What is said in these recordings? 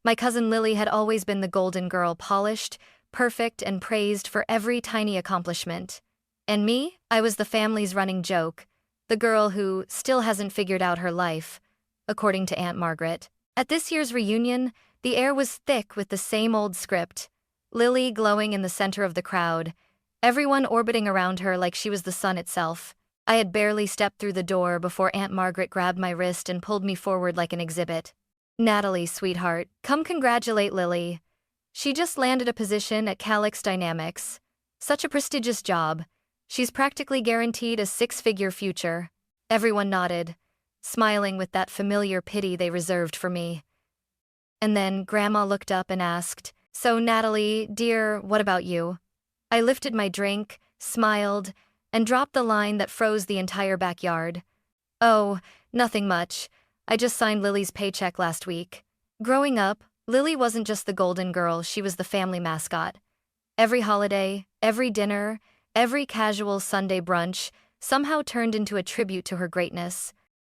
My cousin Lily had always been the golden girl, polished, perfect, and praised for every tiny accomplishment. And me, I was the family's running joke, the girl who still hasn't figured out her life, according to Aunt Margaret. At this year's reunion, the air was thick with the same old script, Lily glowing in the center of the crowd, everyone orbiting around her like she was the sun itself. I had barely stepped through the door before Aunt Margaret grabbed my wrist and pulled me forward like an exhibit. "Natalie, sweetheart, come congratulate Lily. She just landed a position at Calix Dynamics. Such a prestigious job. She's practically guaranteed a six-figure future." Everyone nodded, smiling with that familiar pity they reserved for me. And then Grandma looked up and asked, "So, Natalie, dear, what about you?" I lifted my drink, smiled, and dropped the line that froze the entire backyard. "Oh, nothing much. I just signed Lily's paycheck last week." Growing up, Lily wasn't just the golden girl, she was the family mascot. Every holiday, every dinner, every casual Sunday brunch somehow turned into a tribute to her greatness.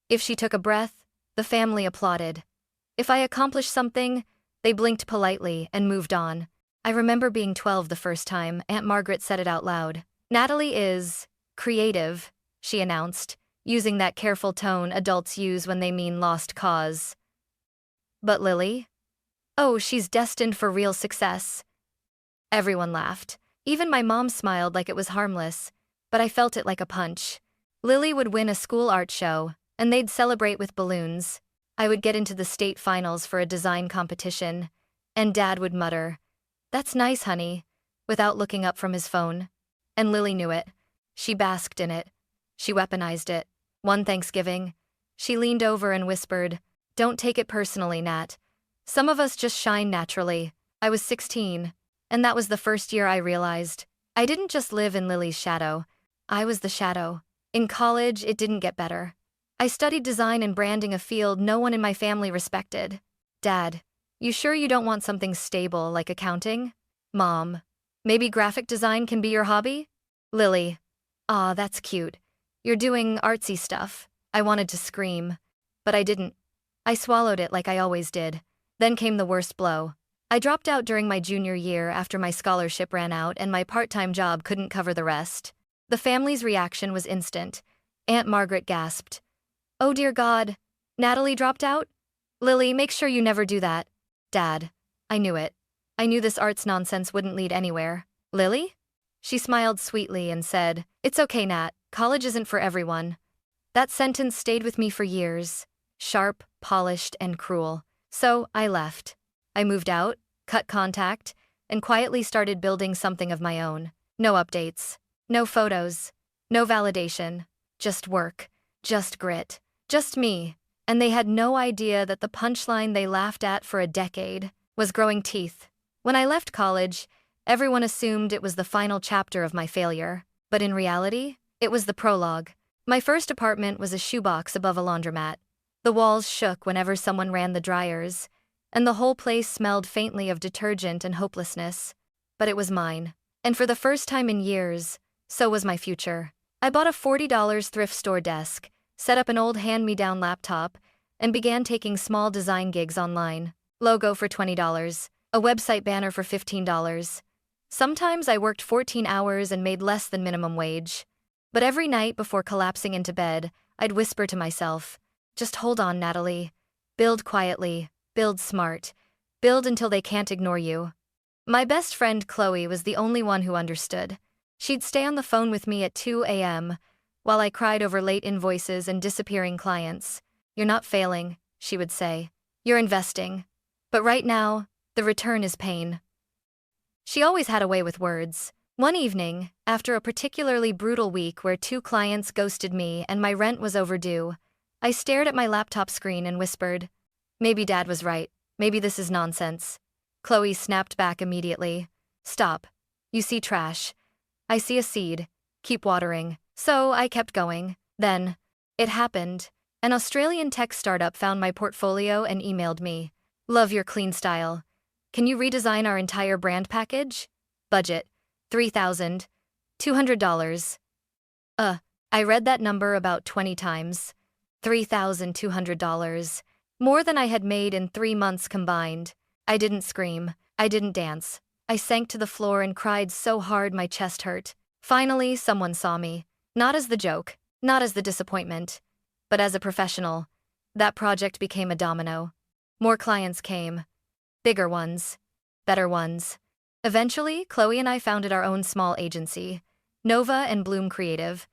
If she took a breath, the family applauded. If I accomplished something, they blinked politely and moved on. I remember being 12 the first time Aunt Margaret said it out loud. "Natalie is creative," she announced, using that careful tone adults use when they mean lost cause. "But Lily? Oh, she's destined for real success." Everyone laughed. Even my mom smiled like it was harmless, but I felt it like a punch. Lily would win a school art show, and they'd celebrate with balloons. I would get into the state finals for a design competition, and Dad would mutter, "That's nice, honey," without looking up from his phone. And Lily knew it. She basked in it. She weaponized it. One Thanksgiving, she leaned over and whispered, "Don't take it personally, Nat. Some of us just shine naturally." I was 16, and that was the first year I realized I didn't just live in Lily's shadow. I was the shadow. In college, it didn't get better. I studied design and branding, a field no one in my family respected. "Dad, you sure you don't want something stable like accounting?" "Mom, maybe graphic design can be your hobby?" Lily, "Aw, that's cute. You're doing artsy stuff." I wanted to scream, but I didn't. I swallowed it like I always did. Then came the worst blow. I dropped out during my junior year after my scholarship ran out and my part-time job couldn't cover the rest. The family's reaction was instant. Aunt Margaret gasped, "Oh dear God, Natalie dropped out? Lily, make sure you never do that." "Dad, I knew it. I knew this arts nonsense wouldn't lead anywhere." "Lily?" She smiled sweetly and said, "It's okay, Nat. College isn't for everyone." That sentence stayed with me for years. Sharp, polished, and cruel. So I left. I moved out, cut contact, and quietly started building something of my own. No updates. No photos. No validation. Just work. Just grit. Just me. And they had no idea that the punchline they laughed at for a decade was growing teeth. When I left college, everyone assumed it was the final chapter of my failure. But in reality, it was the prologue. My first apartment was a shoebox above a laundromat. The walls shook whenever someone ran the dryers, and the whole place smelled faintly of detergent and hopelessness. But it was mine. And for the first time in years, so was my future. I bought a $40 thrift store desk, set up an old hand-me-down laptop, and began taking small design gigs online. Logo for $20, a website banner for $15. Sometimes I worked 14 hours and made less than minimum wage. But every night before collapsing into bed, I'd whisper to myself, "Just hold on, Natalie. Build quietly, build smart, build until they can't ignore you." My best friend Chloe was the only one who understood. She'd stay on the phone with me at 2 a.m. while I cried over late invoices and disappearing clients. "You're not failing," she would say. "You're investing. But right now, the return is pain." She always had a way with words. One evening, after a particularly brutal week where 2 clients ghosted me and my rent was overdue, I stared at my laptop screen and whispered, "Maybe Dad was right. Maybe this is nonsense." Chloe snapped back immediately. "Stop. You see trash. I see a seed. Keep watering." So I kept going. Then, it happened. An Australian tech startup found my portfolio and emailed me. "Love your clean style. Can you redesign our entire brand package? Budget, $3,200. I read that number about 20 times. $3,200. More than I had made in 3 months combined. I didn't scream. I didn't dance. I sank to the floor and cried so hard my chest hurt. Finally, someone saw me. Not as the joke, not as the disappointment, but as a professional. That project became a domino. More clients came. Bigger ones. Better ones. Eventually, Chloe and I founded our own small agency, Nova and Bloom Creative.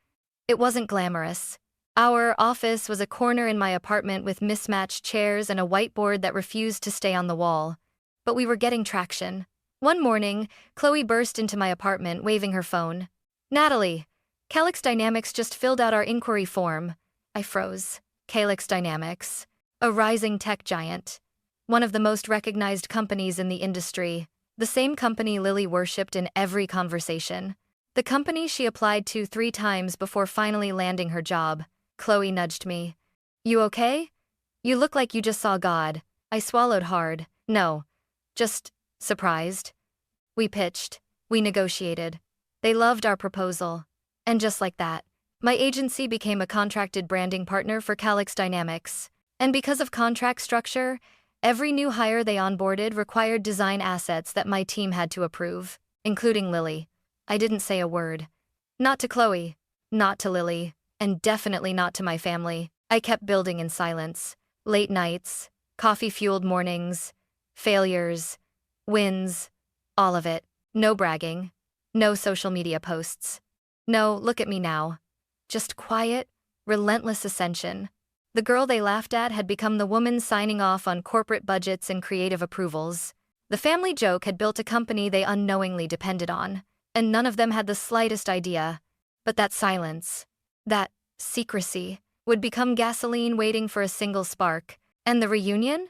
It wasn't glamorous. Our office was a corner in my apartment with mismatched chairs and a whiteboard that refused to stay on the wall. But we were getting traction. One morning, Chloe burst into my apartment waving her phone. "Natalie, Calix Dynamics just filled out our inquiry form." I froze. Calix Dynamics, a rising tech giant. One of the most recognized companies in the industry. The same company Lily worshipped in every conversation. The company she applied to 3 times before finally landing her job. Chloe nudged me. "You okay? You look like you just saw God." I swallowed hard. "No. Just surprised." We pitched. We negotiated. They loved our proposal. And just like that, my agency became a contracted branding partner for Calix Dynamics. And because of contract structure, every new hire they onboarded required design assets that my team had to approve, including Lily. I didn't say a word. Not to Chloe, not to Lily, and definitely not to my family. I kept building in silence. Late nights, coffee-fueled mornings, failures, wins, all of it. No bragging, no social media posts. No, look at me now. Just quiet, relentless ascension. The girl they laughed at had become the woman signing off on corporate budgets and creative approvals. The family joke had built a company they unknowingly depended on, and none of them had the slightest idea. But that silence, that secrecy, would become gasoline waiting for a single spark. And the reunion?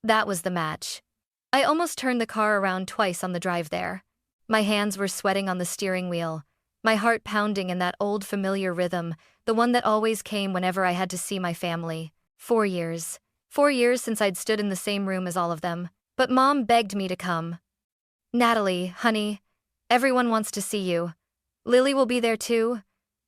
That was the match. I almost turned the car around twice on the drive there. My hands were sweating on the steering wheel, my heart pounding in that old familiar rhythm, the one that always came whenever I had to see my family. 4 years. 4 years since I'd stood in the same room as all of them. But Mom begged me to come. "Natalie, honey, everyone wants to see you. Lily will be there too.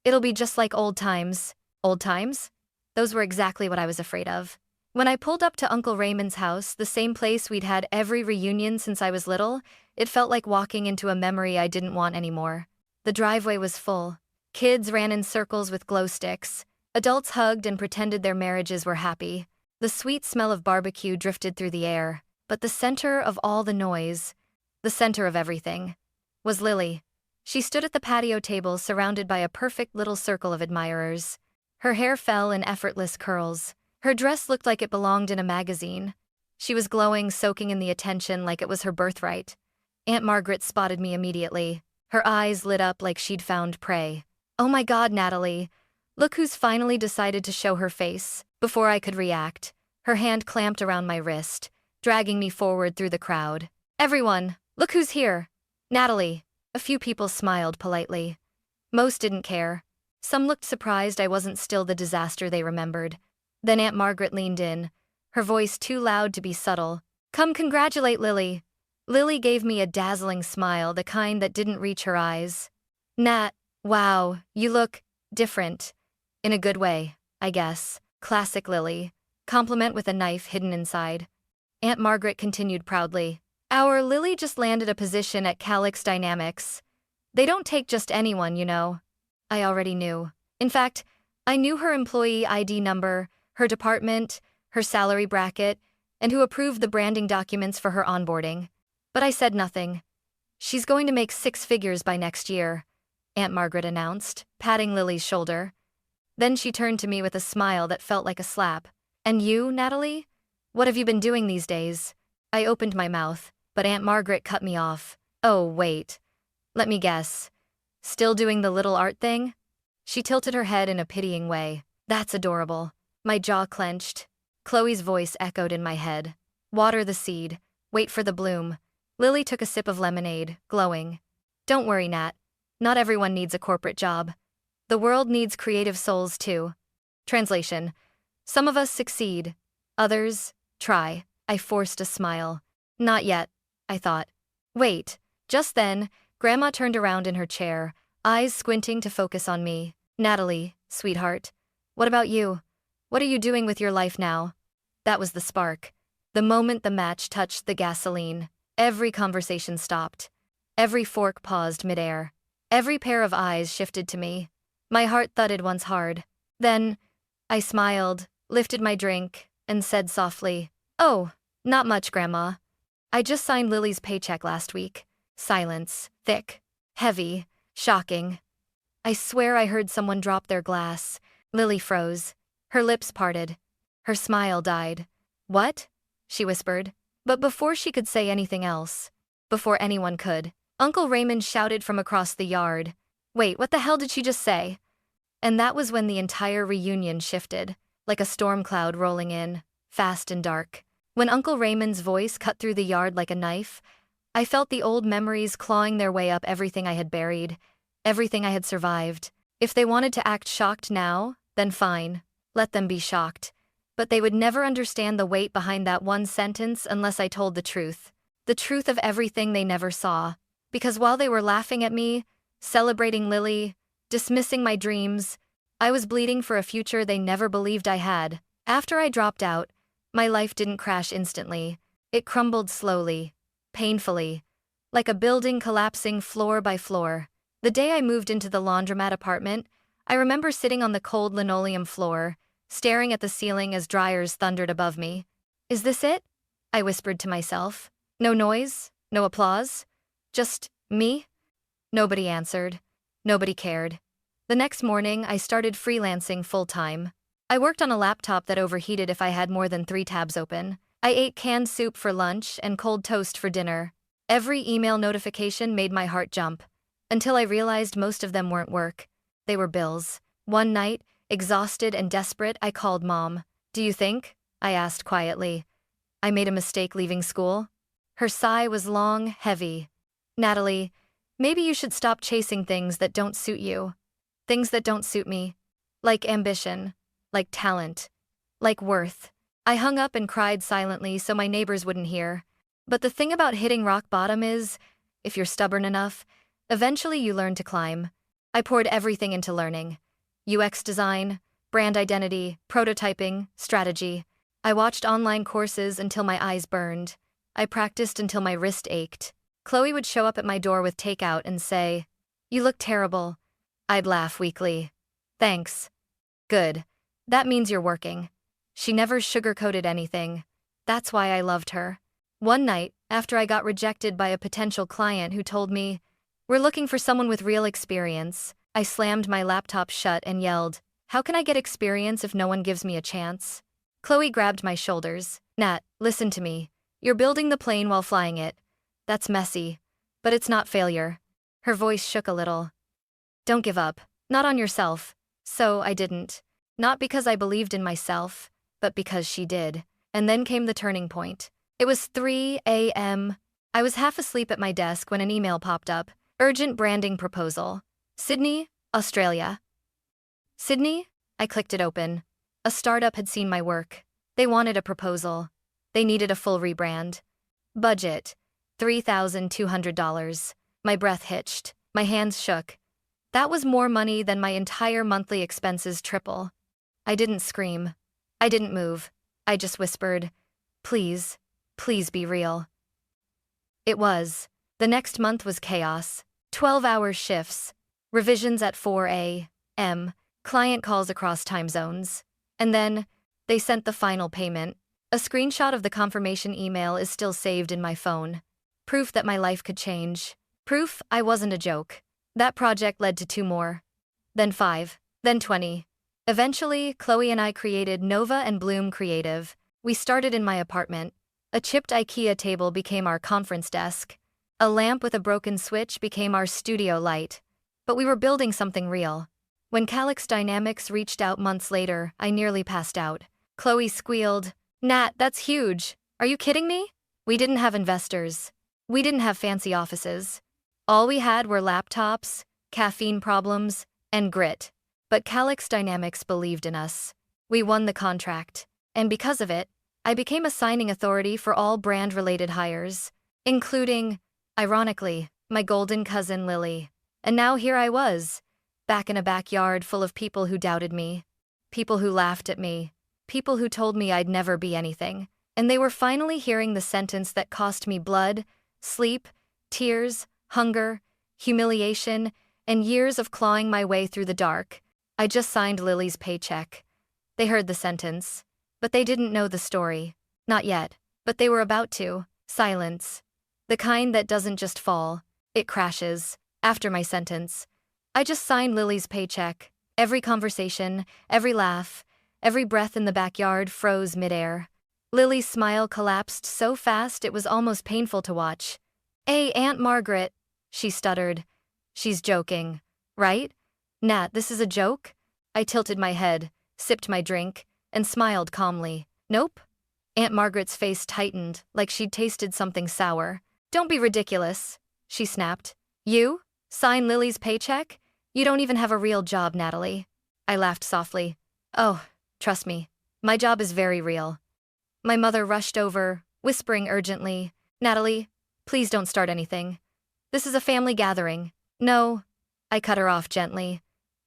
It'll be just like old times." Old times? Those were exactly what I was afraid of. When I pulled up to Uncle Raymond's house, the same place we'd had every reunion since I was little, it felt like walking into a memory I didn't want anymore. The driveway was full. Kids ran in circles with glow sticks. Adults hugged and pretended their marriages were happy. The sweet smell of barbecue drifted through the air. But the center of all the noise, the center of everything, was Lily. She stood at the patio table surrounded by a perfect little circle of admirers. Her hair fell in effortless curls. Her dress looked like it belonged in a magazine. She was glowing, soaking in the attention like it was her birthright. Aunt Margaret spotted me immediately. Her eyes lit up like she'd found prey. "Oh my God, Natalie. Look who's finally decided to show her face." Before I could react, her hand clamped around my wrist, dragging me forward through the crowd. "Everyone, look who's here. Natalie." A few people smiled politely. Most didn't care. Some looked surprised I wasn't still the disaster they remembered. Then Aunt Margaret leaned in, her voice too loud to be subtle. "Come congratulate Lily." Lily gave me a dazzling smile, the kind that didn't reach her eyes. "Nat, wow, you look different. In a good way, I guess." Classic Lily. Compliment with a knife hidden inside. Aunt Margaret continued proudly. "Our Lily just landed a position at Calix Dynamics. They don't take just anyone, you know." I already knew. In fact, I knew her employee ID number, her department, her salary bracket, and who approved the branding documents for her onboarding. But I said nothing. "She's going to make 6 figures by next year," Aunt Margaret announced, patting Lily's shoulder. Then she turned to me with a smile that felt like a slap. "And you, Natalie? What have you been doing these days?" I opened my mouth, but Aunt Margaret cut me off. "Oh, wait. Let me guess. Still doing the little art thing?" She tilted her head in a pitying way. "That's adorable." My jaw clenched. Chloe's voice echoed in my head. "Water the seed. Wait for the bloom." Lily took a sip of lemonade, glowing. "Don't worry, Nat. Not everyone needs a corporate job. The world needs creative souls too." Translation: some of us succeed. Others try. I forced a smile. "Not yet," I thought. "Wait." Just then, Grandma turned around in her chair, eyes squinting to focus on me. "Natalie, sweetheart. What about you? What are you doing with your life now?" That was the spark. The moment the match touched the gasoline, every conversation stopped. Every fork paused midair. Every pair of eyes shifted to me. My heart thudded once hard. Then, I smiled, lifted my drink, and said softly, "Oh, not much, Grandma. I just signed Lily's paycheck last week." Silence, thick, heavy, shocking. I swear I heard someone drop their glass. Lily froze. Her lips parted. Her smile died. "What?" she whispered. But before she could say anything else, before anyone could, Uncle Raymond shouted from across the yard, "Wait, what the hell did she just say?" And that was when the entire reunion shifted, like a storm cloud rolling in, fast and dark. When Uncle Raymond's voice cut through the yard like a knife, I felt the old memories clawing their way up everything I had buried, everything I had survived. If they wanted to act shocked now, then fine, let them be shocked. But they would never understand the weight behind that one sentence unless I told the truth. The truth of everything they never saw. Because while they were laughing at me, celebrating Lily, dismissing my dreams, I was bleeding for a future they never believed I had. After I dropped out, my life didn't crash instantly. It crumbled slowly, painfully, like a building collapsing floor by floor. The day I moved into the laundromat apartment, I remember sitting on the cold linoleum floor, staring at the ceiling as dryers thundered above me. "Is this it?" I whispered to myself. No noise, no applause, just me. Nobody answered. Nobody cared. The next morning, I started freelancing full-time. I worked on a laptop that overheated if I had more than 3 tabs open. I ate canned soup for lunch and cold toast for dinner. Every email notification made my heart jump, until I realized most of them weren't work. They were bills. One night, exhausted and desperate, I called Mom. "Do you think," I asked quietly, "I made a mistake leaving school?" Her sigh was long, heavy. "Natalie, maybe you should stop chasing things that don't suit you. Things that don't suit me. Like ambition. Like talent. Like worth." I hung up and cried silently so my neighbors wouldn't hear. But the thing about hitting rock bottom is, if you're stubborn enough, eventually you learn to climb. I poured everything into learning. UX design, brand identity, prototyping, strategy. I watched online courses until my eyes burned. I practiced until my wrist ached. Chloe would show up at my door with takeout and say, "You look terrible." I'd laugh weakly. "Thanks." "Good. That means you're working." She never sugarcoated anything. That's why I loved her. One night, after I got rejected by a potential client who told me, "We're looking for someone with real experience," I slammed my laptop shut and yelled, "How can I get experience if no one gives me a chance?" Chloe grabbed my shoulders. "Nat, listen to me. You're building the plane while flying it. That's messy. But it's not failure." Her voice shook a little. "Don't give up. Not on yourself." So I didn't. Not because I believed in myself, but because she did. And then came the turning point. It was 3 a.m. I was half asleep at my desk when an email popped up. Urgent branding proposal. Sydney, Australia. Sydney? I clicked it open. A startup had seen my work. They wanted a proposal. They needed a full rebrand. Budget, $3,200. My breath hitched. My hands shook. That was more money than my entire monthly expenses triple. I didn't scream. I didn't move. I just whispered, "Please, please be real." It was. The next month was chaos. 12-hour shifts. Revisions at 4 a.m. Client calls across time zones. And then, they sent the final payment. A screenshot of the confirmation email is still saved in my phone. Proof that my life could change. Proof I wasn't a joke. That project led to 2 more. Then 5. Then 20. Eventually, Chloe and I created Nova and Bloom Creative. We started in my apartment. A chipped IKEA table became our conference desk. A lamp with a broken switch became our studio light. But we were building something real. When Calix Dynamics reached out months later, I nearly passed out. Chloe squealed, "Nat, that's huge. Are you kidding me?" We didn't have investors. We didn't have fancy offices. All we had were laptops, caffeine problems, and grit. But Calix Dynamics believed in us. We won the contract. And because of it, I became a signing authority for all brand-related hires, including, ironically, my golden cousin Lily. And now here I was, back in a backyard full of people who doubted me, people who laughed at me, people who told me I'd never be anything. And they were finally hearing the sentence that cost me blood, sleep, tears, hunger, humiliation, and years of clawing my way through the dark. I just signed Lily's paycheck. They heard the sentence, but they didn't know the story. Not yet, but they were about to. Silence. The kind that doesn't just fall, it crashes. After my sentence, I just signed Lily's paycheck. Every conversation, every laugh, every breath in the backyard froze midair. Lily's smile collapsed so fast it was almost painful to watch. "Hey, Aunt Margaret," she stuttered. "She's joking, right? Nat, this is a joke?" I tilted my head, sipped my drink, and smiled calmly. "Nope." Aunt Margaret's face tightened, like she'd tasted something sour. "Don't be ridiculous," she snapped. "You? Sign Lily's paycheck? You don't even have a real job, Natalie." I laughed softly. "Oh, trust me, my job is very real." My mother rushed over, whispering urgently, "Natalie, please don't start anything. This is a family gathering." "No," I cut her off gently.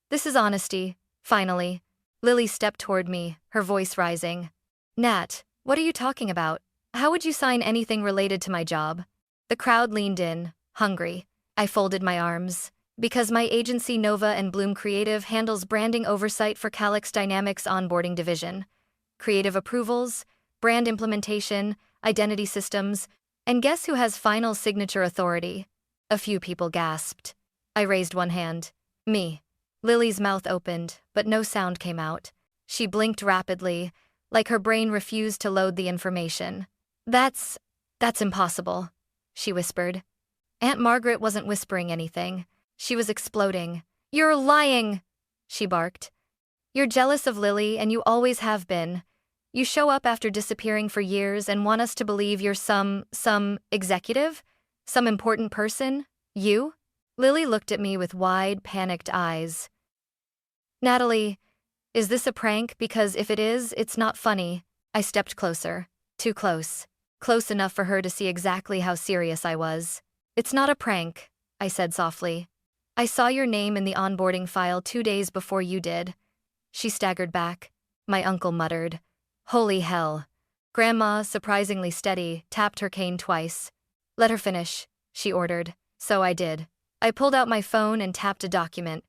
"This is honesty, finally." Lily stepped toward me, her voice rising. "Nat, what are you talking about? How would you sign anything related to my job?" The crowd leaned in, hungry. I folded my arms. "Because my agency Nova and Bloom Creative handles branding oversight for Calix Dynamics onboarding division. Creative approvals, brand implementation, identity systems, and guess who has final signature authority?" A few people gasped. I raised one hand. "Me." Lily's mouth opened, but no sound came out. She blinked rapidly, like her brain refused to load the information. That's impossible," she whispered. Aunt Margaret wasn't whispering anything. She was exploding. "You're lying," she barked. "You're jealous of Lily and you always have been. You show up after disappearing for years and want us to believe you're some executive? Some important person? You?" Lily looked at me with wide, panicked eyes. "Natalie, is this a prank? Because if it is, it's not funny." I stepped closer. Too close. Close enough for her to see exactly how serious I was. "It's not a prank," I said softly. "I saw your name in the onboarding file 2 days before you did." She staggered back. My uncle muttered, "Holy hell." Grandma, surprisingly steady, tapped her cane twice. "Let her finish," she ordered. So I did. I pulled out my phone and tapped a document.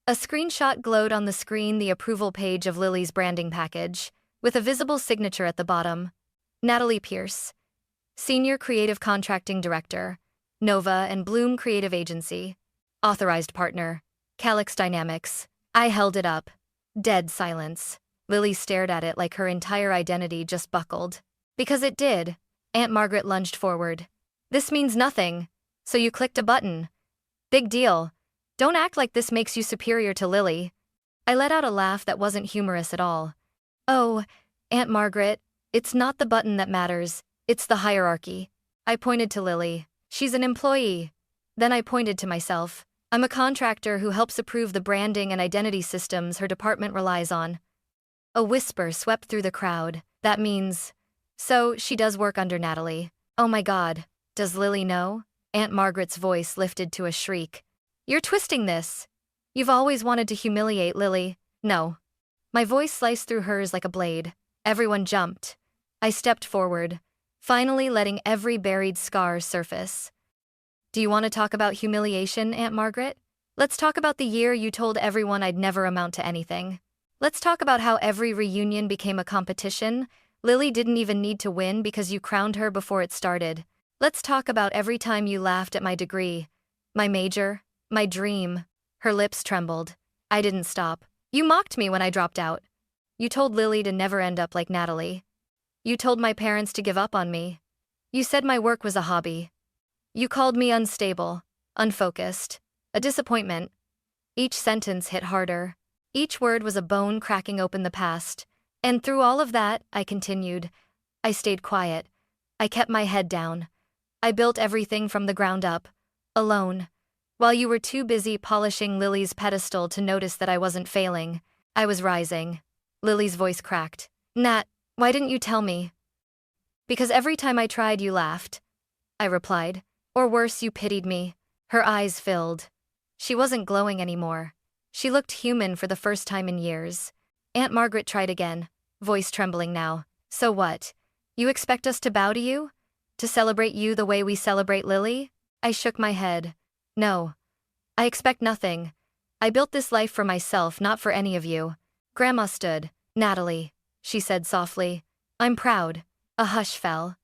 A screenshot glowed on the screen, the approval page of Lily's branding package, with a visible signature at the bottom. Natalie Pierce, Senior Creative Contracting Director, Nova and Bloom Creative Agency. Authorized Partner, Calix Dynamics. I held it up. Dead silence. Lily stared at it like her entire identity just buckled. "Because it did." Aunt Margaret lunged forward. "This means nothing. So you clicked a button. Big deal. Don't act like this makes you superior to Lily." I let out a laugh that wasn't humorous at all. "Oh, Aunt Margaret, it's not the button that matters, it's the hierarchy." I pointed to Lily. "She's an employee." Then I pointed to myself. "I'm a contractor who helps approve the branding and identity systems her department relies on." A whisper swept through the crowd. "That means..." "So, she does work under Natalie." "Oh my God. Does Lily know?" Aunt Margaret's voice lifted to a shriek. "You're twisting this. You've always wanted to humiliate Lily." "No." My voice sliced through hers like a blade. Everyone jumped. I stepped forward, finally letting every buried scar surface. "Do you want to talk about humiliation, Aunt Margaret? Let's talk about the year you told everyone I'd never amount to anything. Let's talk about how every reunion became a competition. Lily didn't even need to win because you crowned her before it started. Let's talk about every time you laughed at my degree, my major, my dream." Her lips trembled. I didn't stop. "You mocked me when I dropped out. You told Lily to never end up like Natalie. You told my parents to give up on me. You said my work was a hobby. You called me unstable, unfocused, a disappointment." Each sentence hit harder. Each word was a bone cracking open the past. "And through all of that," I continued, "I stayed quiet. I kept my head down. I built everything from the ground up, alone. While you were too busy polishing Lily's pedestal to notice that I wasn't failing, I was rising." Lily's voice cracked. "Nat, why didn't you tell me?" "Because every time I tried, you laughed," I replied. "Or worse, you pitied me." Her eyes filled. She wasn't glowing anymore. She looked human for the first time in years. Aunt Margaret tried again, voice trembling now. "So what? You expect us to bow to you? To celebrate you the way we celebrate Lily? I shook my head. No. I expect nothing. I built this life for myself, not for any of you. Grandma stood. Natalie, she said softly. I'm proud. A hush fell.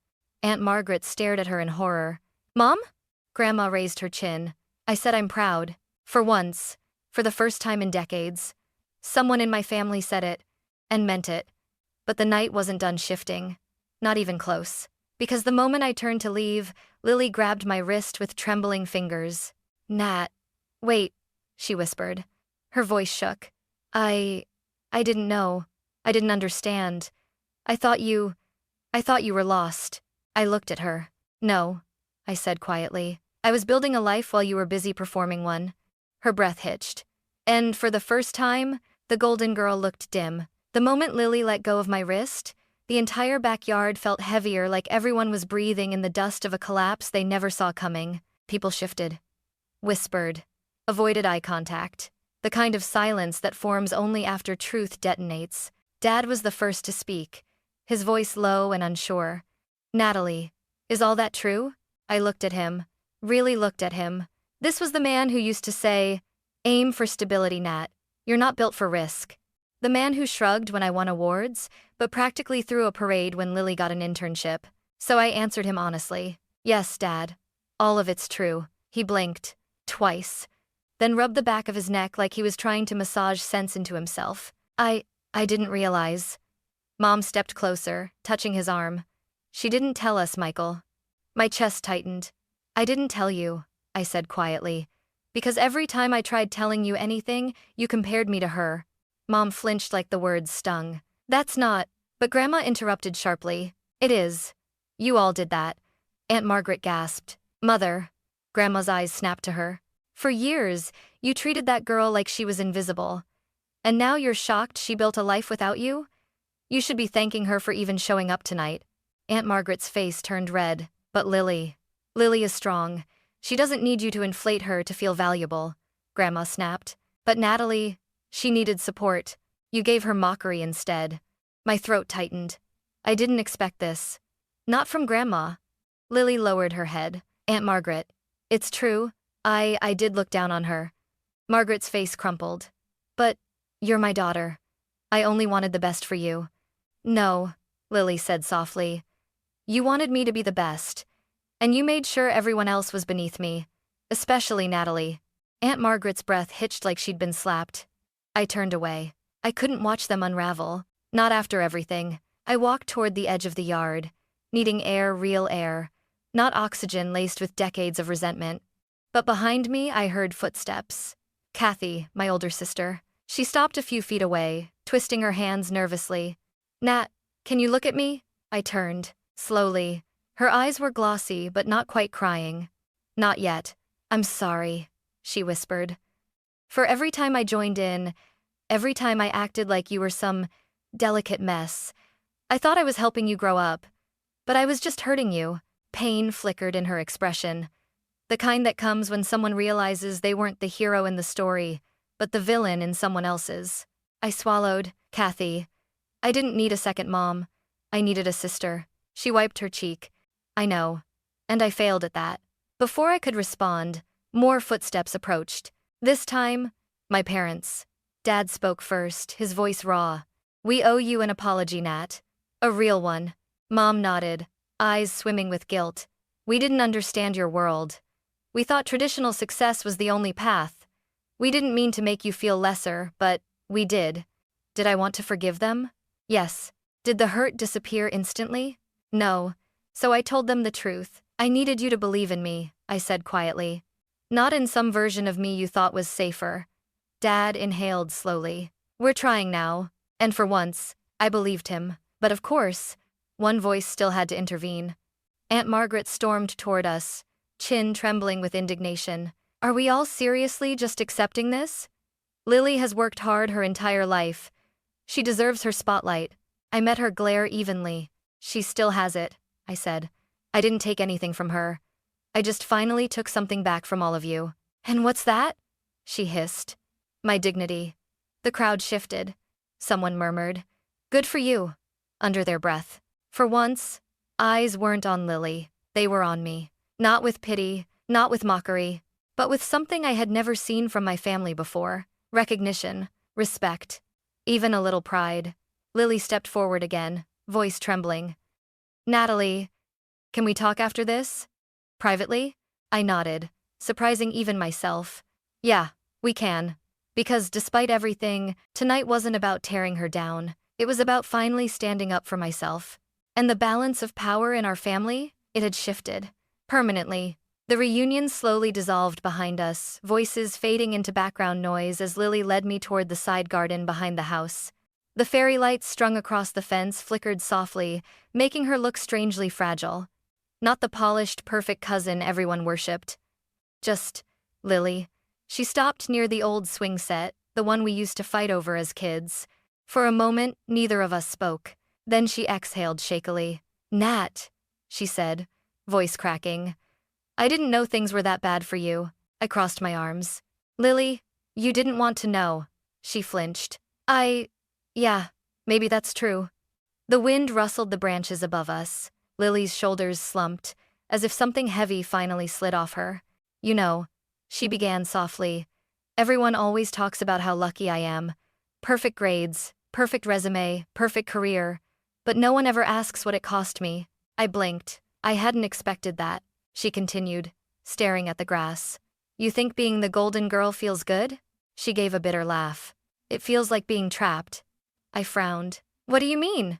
Aunt Margaret stared at her in horror. Mom? Grandma raised her chin. I said I'm proud. For once. For the first time in decades. Someone in my family said it. And meant it. But the night wasn't done shifting. Not even close. Because the moment I turned to leave, Lily grabbed my wrist with trembling fingers. Nat. Wait, she whispered. Her voice shook. I didn't know. I didn't understand. I thought you were lost. I looked at her. No, I said quietly. I was building a life while you were busy performing one. Her breath hitched. And for the first time, the golden girl looked dim. The moment Lily let go of my wrist, the entire backyard felt heavier, like everyone was breathing in the dust of a collapse they never saw coming. People shifted. Whispered. Avoided eye contact. The kind of silence that forms only after truth detonates. Dad was the first to speak, his voice low and unsure. Natalie, is all that true? I looked at him. Really looked at him. This was the man who used to say, aim for stability, Nat. You're not built for risk. The man who shrugged when I won awards, but practically threw a parade when Lily got an internship. So I answered him honestly. Yes, Dad. All of it's true. He blinked. Twice. Then rubbed the back of his neck like he was trying to massage sense into himself. I didn't realize. Mom stepped closer, touching his arm. She didn't tell us, Michael. My chest tightened. I didn't tell you, I said quietly. Because every time I tried telling you anything, you compared me to her. Mom flinched like the words stung. That's not. But Grandma interrupted sharply. It is. You all did that. Aunt Margaret gasped. Mother. Grandma's eyes snapped to her. For years, you treated that girl like she was invisible. And now you're shocked she built a life without you? You should be thanking her for even showing up tonight. Aunt Margaret's face turned red. But Lily is strong. She doesn't need you to inflate her to feel valuable. Grandma snapped. But Natalie, she needed support. You gave her mockery instead. My throat tightened. I didn't expect this. Not from Grandma. Lily lowered her head. Aunt Margaret. It's true. I did look down on her. Margaret's face crumpled. But you're my daughter. I only wanted the best for you. No, Lily said softly. You wanted me to be the best. And you made sure everyone else was beneath me. Especially Natalie. Aunt Margaret's breath hitched like she'd been slapped. I turned away. I couldn't watch them unravel. Not after everything. I walked toward the edge of the yard, needing air, real air, not oxygen laced with decades of resentment. But behind me, I heard footsteps. Kathy, my older sister. She stopped a few feet away, twisting her hands nervously. Nat, can you look at me? I turned, slowly. Her eyes were glossy, but not quite crying. Not yet. I'm sorry, she whispered. For every time I joined in, every time I acted like you were some delicate mess, I thought I was helping you grow up. But I was just hurting you. Pain flickered in her expression. The kind that comes when someone realizes they weren't the hero in the story, but the villain in someone else's. I swallowed. Kathy. I didn't need a second mom. I needed a sister. She wiped her cheek. I know. And I failed at that. Before I could respond, more footsteps approached. This time, my parents. Dad spoke first, his voice raw. We owe you an apology, Nat. A real one. Mom nodded, eyes swimming with guilt. We didn't understand your world. We thought traditional success was the only path. We didn't mean to make you feel lesser, but we did. Did I want to forgive them? Yes. Did the hurt disappear instantly? No. So I told them the truth. I needed you to believe in me, I said quietly. Not in some version of me you thought was safer. Dad inhaled slowly. We're trying now. And for once, I believed him. But of course, one voice still had to intervene. Aunt Margaret stormed toward us, chin trembling with indignation. Are we all seriously just accepting this? Lily has worked hard her entire life. She deserves her spotlight. I met her glare evenly. She still has it, I said. I didn't take anything from her. I just finally took something back from all of you. And what's that? She hissed. My dignity. The crowd shifted. Someone murmured. Good for you. Under their breath. For once, Eyes weren't on Lily, they were on me. Not with pity, not with mockery, but with something I had never seen from my family before: recognition, respect, even a little pride. Lily stepped forward again, voice trembling. Natalie, can we talk after this? Privately? I nodded, surprising even myself. Yeah, we can. Because despite everything, tonight wasn't about tearing her down. It was about finally standing up for myself. And the balance of power in our family, it had shifted. Permanently. The reunion slowly dissolved behind us, voices fading into background noise as Lily led me toward the side garden behind the house. The fairy lights strung across the fence flickered softly, making her look strangely fragile. Not the polished, perfect cousin everyone worshipped. Just Lily. She stopped near the old swing set, the one we used to fight over as kids. For a moment, neither of us spoke. Then she exhaled shakily. Nat, she said, voice cracking. I didn't know things were that bad for you. I crossed my arms. Lily, you didn't want to know. She flinched. Yeah, maybe that's true. The wind rustled the branches above us. Lily's shoulders slumped, as if something heavy finally slid off her. You know, she began softly. Everyone always talks about how lucky I am. Perfect grades, perfect resume, perfect career. But no one ever asks what it cost me. I blinked. I hadn't expected that, she continued, staring at the grass. You think being the golden girl feels good? She gave a bitter laugh. It feels like being trapped. I frowned. What do you mean?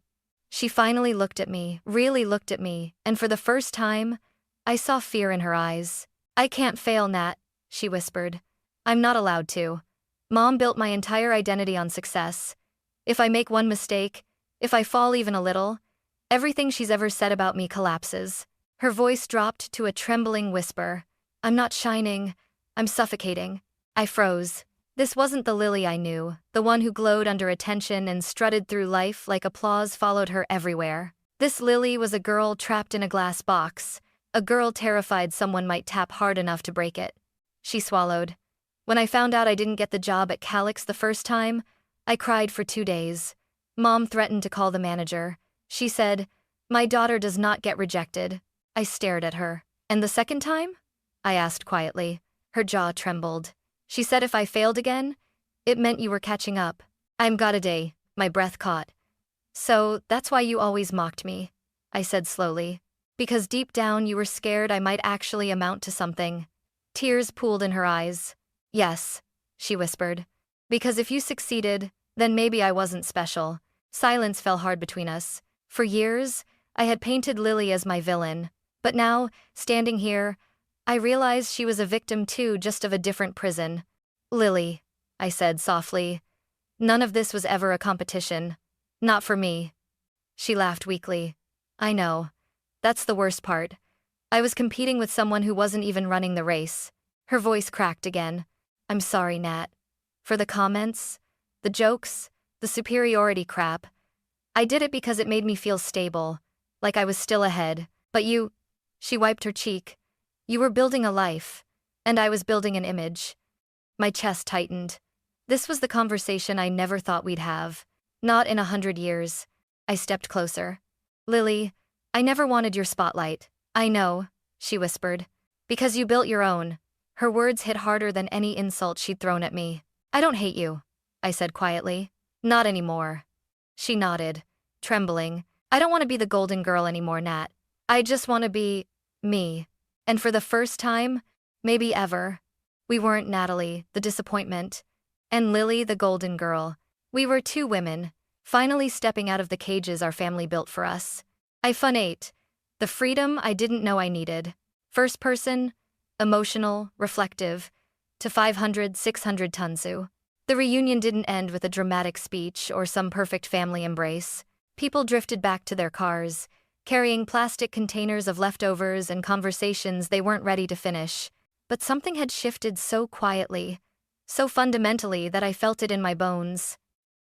She finally looked at me, really looked at me, and for the first time, I saw fear in her eyes. I can't fail, Nat, she whispered. I'm not allowed to. Mom built my entire identity on success. If I make one mistake, if I fall even a little, everything she's ever said about me collapses. Her voice dropped to a trembling whisper. I'm not shining. I'm suffocating. I froze. This wasn't the Lily I knew, the one who glowed under attention and strutted through life like applause followed her everywhere. This Lily was a girl trapped in a glass box, a girl terrified someone might tap hard enough to break it. She swallowed. When I found out I didn't get the job at Calix the first time, I cried for 2 days. Mom threatened to call the manager. She said, "My daughter does not get rejected." I stared at her. And the second time? I asked quietly. Her jaw trembled. She said if I failed again, it meant you were catching up. I'm got a day, my breath caught. So that's why you always mocked me, I said slowly. Because deep down you were scared I might actually amount to something. Tears pooled in her eyes. Yes, she whispered. Because if you succeeded, then maybe I wasn't special. Silence fell hard between us. For years, I had painted Lily as my villain. But now, standing here, I realized she was a victim too, just of a different prison. Lily, I said softly. None of this was ever a competition. Not for me. She laughed weakly. I know. That's the worst part. I was competing with someone who wasn't even running the race. Her voice cracked again. I'm sorry, Nat. For the comments, the jokes, the superiority crap. I did it because it made me feel stable, like I was still ahead. But you, she wiped her cheek. You were building a life, and I was building an image. My chest tightened. This was the conversation I never thought we'd have. Not in 100 years. I stepped closer. Lily, I never wanted your spotlight. I know, she whispered. Because you built your own. Her words hit harder than any insult she'd thrown at me. I don't hate you, I said quietly. Not anymore. She nodded, trembling. I don't want to be the golden girl anymore, Nat. I just want to be me. And for the first time, maybe ever, we weren't Natalie, the disappointment, and Lily, the golden girl. We were 2 women, finally stepping out of the cages our family built for us. I ate the freedom I didn't know I needed. First person, emotional, reflective, to 500, 600 Tunsu. The reunion didn't end with a dramatic speech or some perfect family embrace. People drifted back to their cars, carrying plastic containers of leftovers and conversations they weren't ready to finish. But something had shifted so quietly, so fundamentally that I felt it in my bones.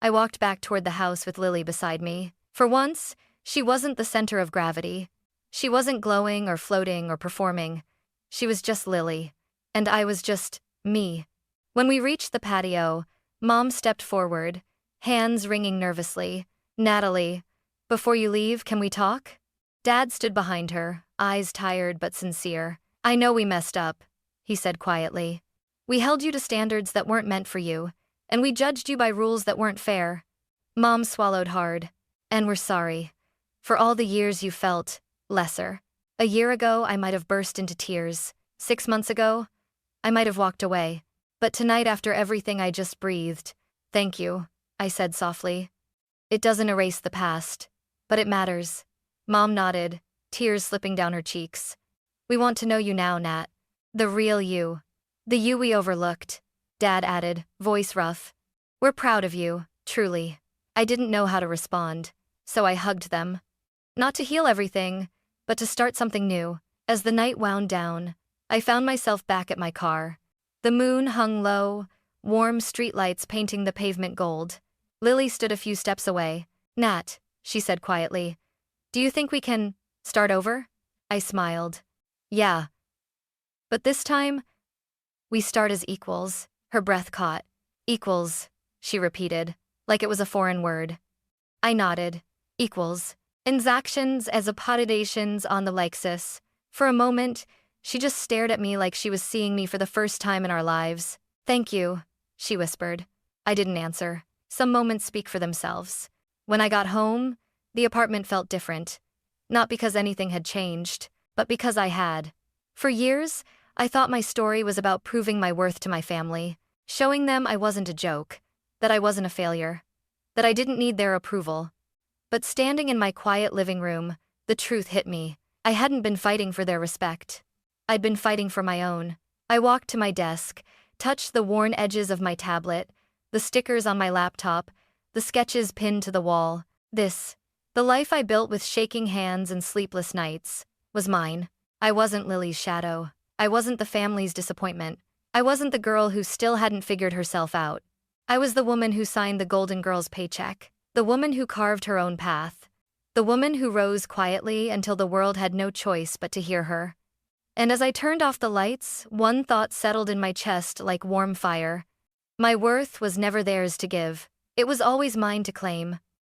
I walked back toward the house with Lily beside me. For once, she wasn't the center of gravity. She wasn't glowing or floating or performing. She was just Lily. And I was just me. When we reached the patio, Mom stepped forward, hands ringing nervously. Natalie, before you leave, can we talk? Dad stood behind her, eyes tired but sincere. I know we messed up, he said quietly. We held you to standards that weren't meant for you, and we judged you by rules that weren't fair. Mom swallowed hard. And we're sorry. For all the years you felt lesser. A year ago, I might have burst into tears. 6 months ago, I might have walked away. But tonight, after everything I just breathed, thank you, I said softly. It doesn't erase the past, but it matters. Mom nodded, tears slipping down her cheeks. We want to know you now, Nat. The real you. The you we overlooked, Dad added, voice rough. We're proud of you, truly. I didn't know how to respond, so I hugged them. Not to heal everything, but to start something new. As the night wound down, I found myself back at my car. The moon hung low, warm streetlights painting the pavement gold. Lily stood a few steps away. Nat, she said quietly, do you think we can start over? I smiled. Yeah. But this time, we start as equals. Her breath caught. Equals, she repeated, like it was a foreign word. I nodded. Equals. Transactions as apodidations on the Lexus. For a moment, she just stared at me like she was seeing me for the first time in our lives. Thank you, she whispered. I didn't answer. Some moments speak for themselves. When I got home, the apartment felt different. Not because anything had changed, but because I had. For years, I thought my story was about proving my worth to my family, showing them I wasn't a joke, that I wasn't a failure, that I didn't need their approval. But standing in my quiet living room, the truth hit me. I hadn't been fighting for their respect. I'd been fighting for my own. I walked to my desk, touched the worn edges of my tablet, the stickers on my laptop, the sketches pinned to the wall. The life I built with shaking hands and sleepless nights, was mine. I wasn't Lily's shadow. I wasn't the family's disappointment. I wasn't the girl who still hadn't figured herself out. I was the woman who signed the Golden Girl's paycheck, the woman who carved her own path, the woman who rose quietly until the world had no choice but to hear her. And as I turned off the lights, one thought settled in my chest like warm fire. My worth was never theirs to give. It was always mine to claim.